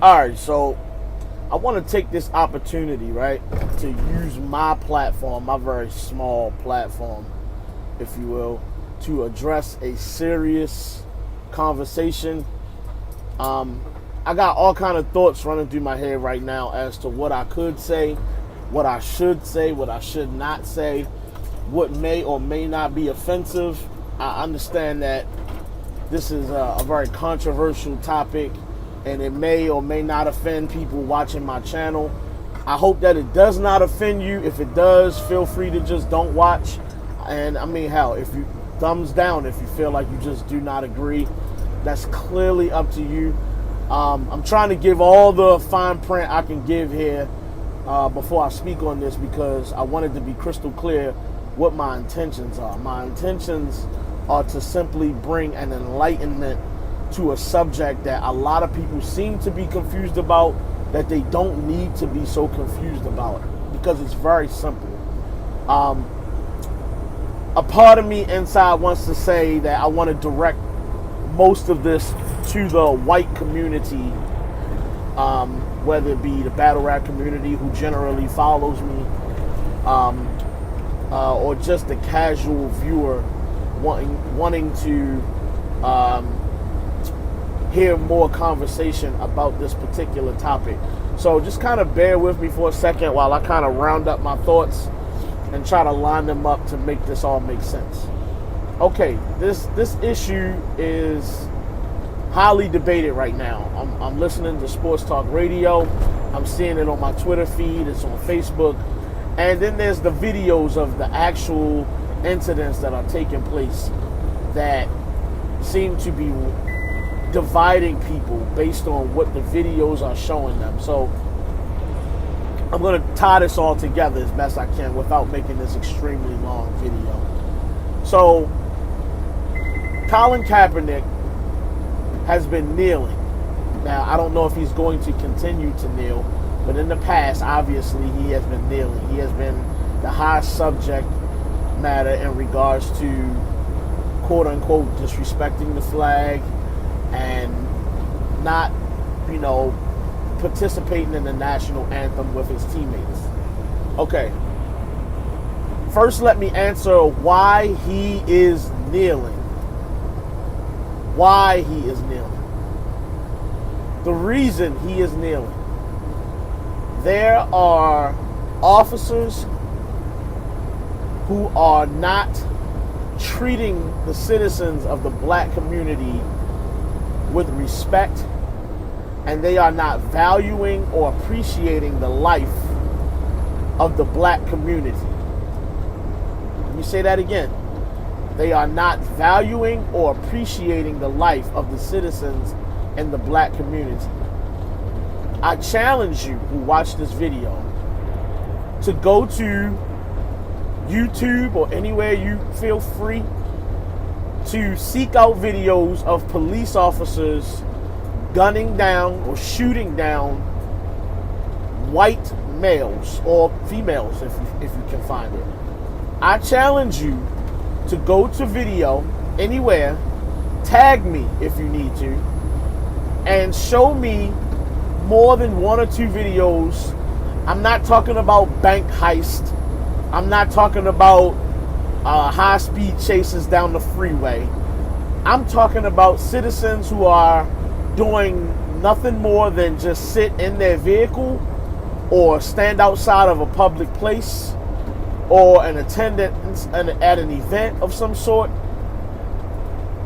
All right, so I want to take this opportunity, right, to use my platform, my very small platform, if you will, to address a serious conversation. I got all kind of thoughts running through my head right now as to what I could say, what I should not say, what may or may not be offensive. I understand that this is a very controversial topic, and it may or may not offend people watching my channel. I hope that it does not offend you. If it does, feel free to just don't watch. And I mean, hell, if you thumbs down if you feel like you just do not agree. That's clearly up to you. I'm trying to give all the fine print I can give here before I speak on this, because I wanted to be crystal clear what my intentions are. My intentions are to simply bring an enlightenment to a subject that a lot of people seem to be confused about, that they don't need to be so confused about, because it's very simple. A part of me inside wants to say that I want to direct most of this to the white community, whether it be the battle rap community who generally follows me, or just the casual viewer wanting to hear more conversation about this particular topic. So just kind of bear with me for a second while I kind of round up my thoughts and try to line them up to make this all make sense. Okay, this issue is highly debated right now. I'm listening to Sports Talk Radio. I'm seeing it on my Twitter feed. It's on Facebook. And then there's the videos of the actual incidents that are taking place that seem to be dividing people based on what the videos are showing them. So I'm going to tie this all together as best I can without making this extremely long video. So Colin Kaepernick has been kneeling. Now, I don't know if he's going to continue to kneel, but in the past, obviously, he has been kneeling. He has been the high subject matter in regards to, quote-unquote, disrespecting the flag and not, participating in the national anthem with his teammates. Okay. First, let me answer why he is kneeling. Why he is kneeling. The reason he is kneeling. There are officers who are not treating the citizens of the black community with respect, and they are not valuing or appreciating the life of the black community. Let me say that again. They are not valuing or appreciating the life of the citizens in the black community. I challenge you who watch this video to go to YouTube or anywhere you feel free to seek out videos of police officers gunning down or shooting down white males or females, if you can find it. I challenge you to go to video anywhere, tag me if you need to, and show me more than one or two videos. I'm not talking about bank heist. I'm not talking about high-speed chases down the freeway. I'm talking about citizens who are doing nothing more than just sit in their vehicle or stand outside of a public place or an attendance at an event of some sort.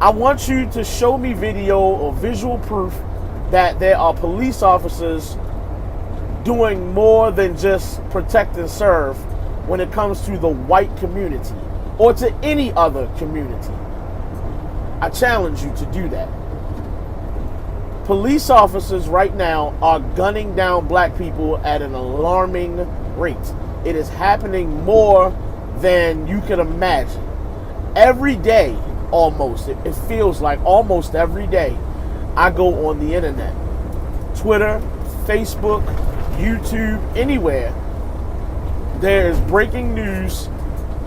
I want you to show me video or visual proof that there are police officers doing more than just protect and serve when it comes to the white community or to any other community. I challenge you to do that. Police officers right now are gunning down black people at an alarming rate. It is happening more than you can imagine. Every day, almost, it feels like almost every day, I go on the internet, Twitter, Facebook, YouTube, anywhere, there is breaking news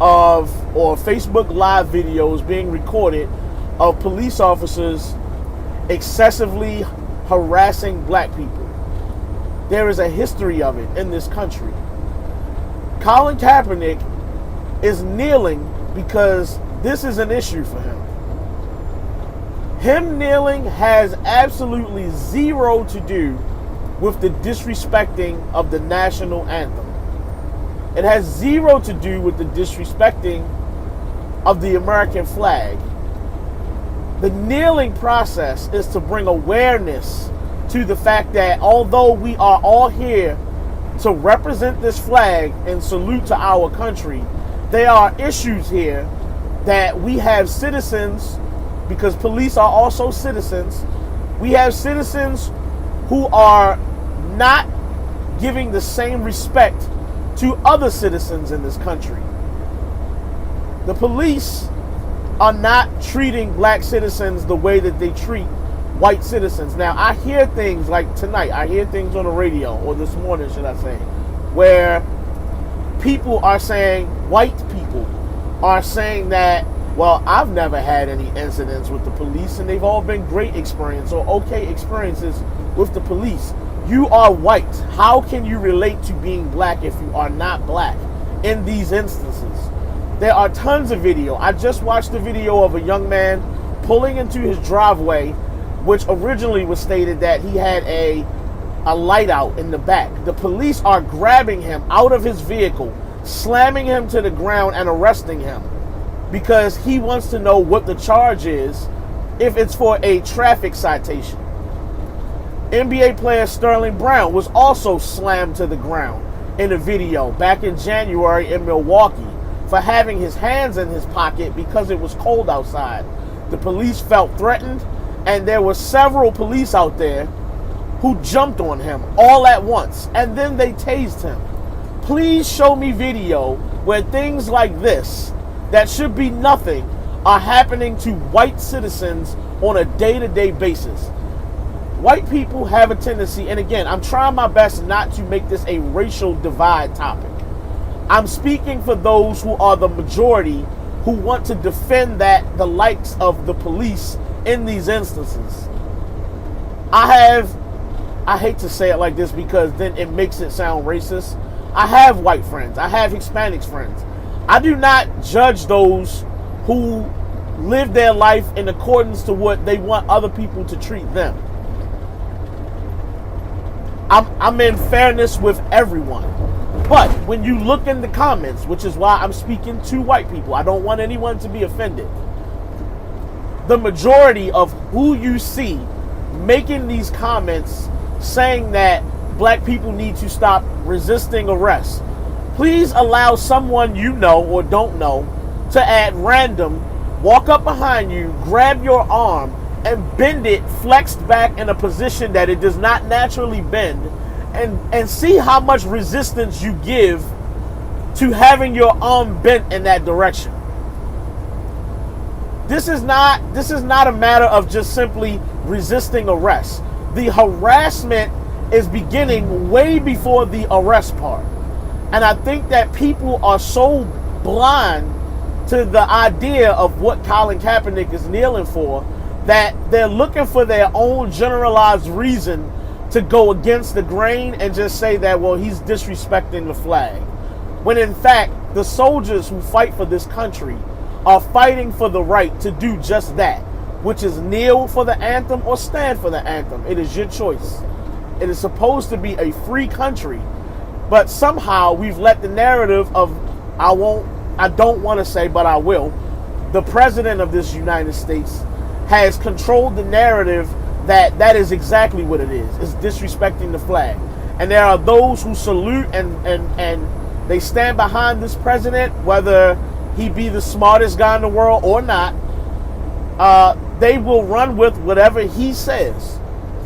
or Facebook Live videos being recorded of police officers excessively harassing black people. there is a history of it in this country. Colin Kaepernick is kneeling because this is an issue for him. Him kneeling has absolutely zero to do with the disrespecting of the national anthem. It has zero to do with the disrespecting of the American flag. The kneeling process is to bring awareness to the fact that although we are all here to represent this flag and salute to our country, there are issues here that we have citizens, because police are also citizens, we have citizens who are not giving the same respect to other citizens in this country. The police are not treating black citizens the way that they treat white citizens. Now, I hear things like tonight, I hear things on the radio, or this morning, should I say, where people are saying, white people are saying that, well, I've never had any incidents with the police and they've all been great experiences or okay experiences with the police. You are white. How can you relate to being black if you are not black in these instances? There are tons of video. I just watched a video of a young man pulling into his driveway, which originally was stated that he had a light out in the back. The police are grabbing him out of his vehicle, slamming him to the ground and arresting him because he wants to know what the charge is if it's for a traffic citation. NBA player Sterling Brown was also slammed to the ground in a video back in January in Milwaukee for having his hands in his pocket because it was cold outside. The police felt threatened, and there were several police out there who jumped on him all at once, and then they tased him. Please show me video where things like this, that should be nothing, are happening to white citizens on a day-to-day basis. White people have a tendency, and again, I'm trying my best not to make this a racial divide topic. I'm speaking for those who are the majority who want to defend the likes of the police in these instances. I hate to say it like this because then it makes it sound racist. I have white friends. I have Hispanics friends. I do not judge those who live their life in accordance to what they want other people to treat them. I'm in fairness with everyone. But when you look in the comments, which is why I'm speaking to white people, I don't want anyone to be offended. The majority of who you see making these comments saying that black people need to stop resisting arrest, please allow someone you know or don't know to at random walk up behind you, grab your arm, and bend it flexed back in a position that it does not naturally bend, and see how much resistance you give to having your arm bent in that direction. This is not a matter of just simply resisting arrest. The harassment is beginning way before the arrest part. And I think that people are so blind to the idea of what Colin Kaepernick is kneeling for that they're looking for their own generalized reason to go against the grain and just say that, well, he's disrespecting the flag. When in fact, the soldiers who fight for this country are fighting for the right to do just that, which is kneel for the anthem or stand for the anthem. It is your choice. It is supposed to be a free country, but somehow we've let the narrative of, I don't want to say, but I will, the president of this United States has controlled the narrative that is exactly what it is. It's disrespecting the flag. And there are those who salute and they stand behind this president, whether he be the smartest guy in the world or not. They will run with whatever he says.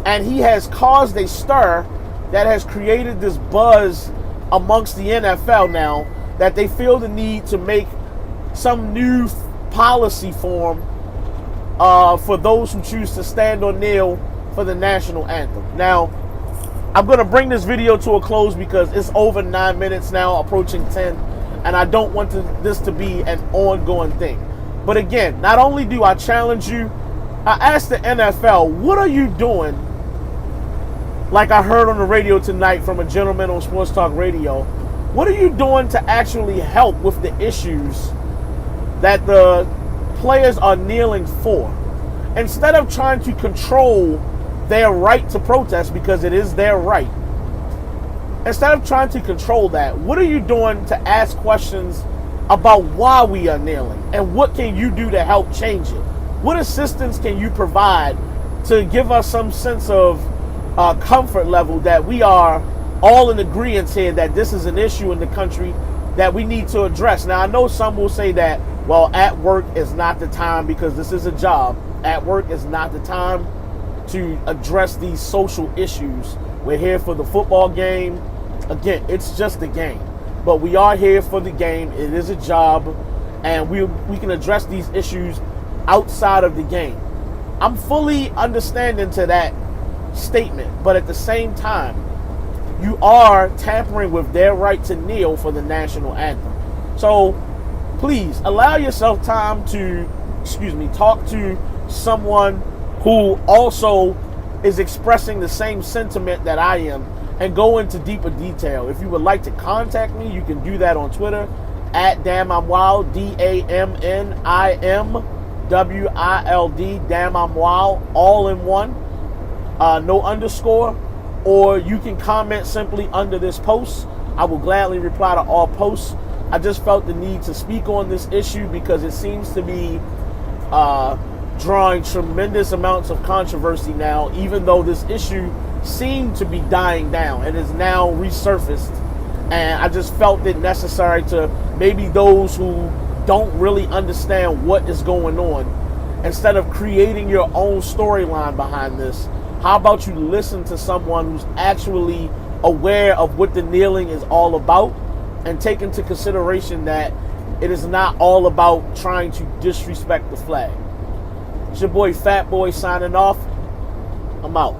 And he has caused a stir that has created this buzz amongst the NFL now that they feel the need to make some new policy form for those who choose to stand or kneel for the national anthem. Now, I'm going to bring this video to a close because it's over 9 minutes now, approaching 10, and I don't want this to be an ongoing thing. But again, not only do I challenge you, I ask the NFL, what are you doing like I heard on the radio tonight from a gentleman on Sports Talk Radio, what are you doing to actually help with the issues that the players are kneeling for? Instead of trying to control their right to protest, because it is their right, instead of trying to control that, what are you doing to ask questions about why we are kneeling and what can you do to help change it? What assistance can you provide to give us some sense of comfort level that we are all in agreement here that this is an issue in the country that we need to address? Now, I know some will say that, well, at work is not the time because this is a job. At work is not the time to address these social issues. We're here for the football game. Again, it's just a game. But we are here for the game. It is a job. And we can address these issues outside of the game. I'm fully understanding to that statement. But at the same time, you are tampering with their right to kneel for the national anthem. So please allow yourself time to, talk to someone who also is expressing the same sentiment that I am and go into deeper detail. If you would like to contact me, you can do that on Twitter at Damn I'm Wild, DAMNIMWILD, Damn I'm Wild, all in one, no underscore, or you can comment simply under this post. I will gladly reply to all posts. I just felt the need to speak on this issue because it seems to be drawing tremendous amounts of controversy now, even though this issue seemed to be dying down and is now resurfaced. And I just felt it necessary to maybe those who don't really understand what is going on, instead of creating your own storyline behind this, how about you listen to someone who's actually aware of what the kneeling is all about and take into consideration that it is not all about trying to disrespect the flag. It's your boy Fat Boy signing off. I'm out.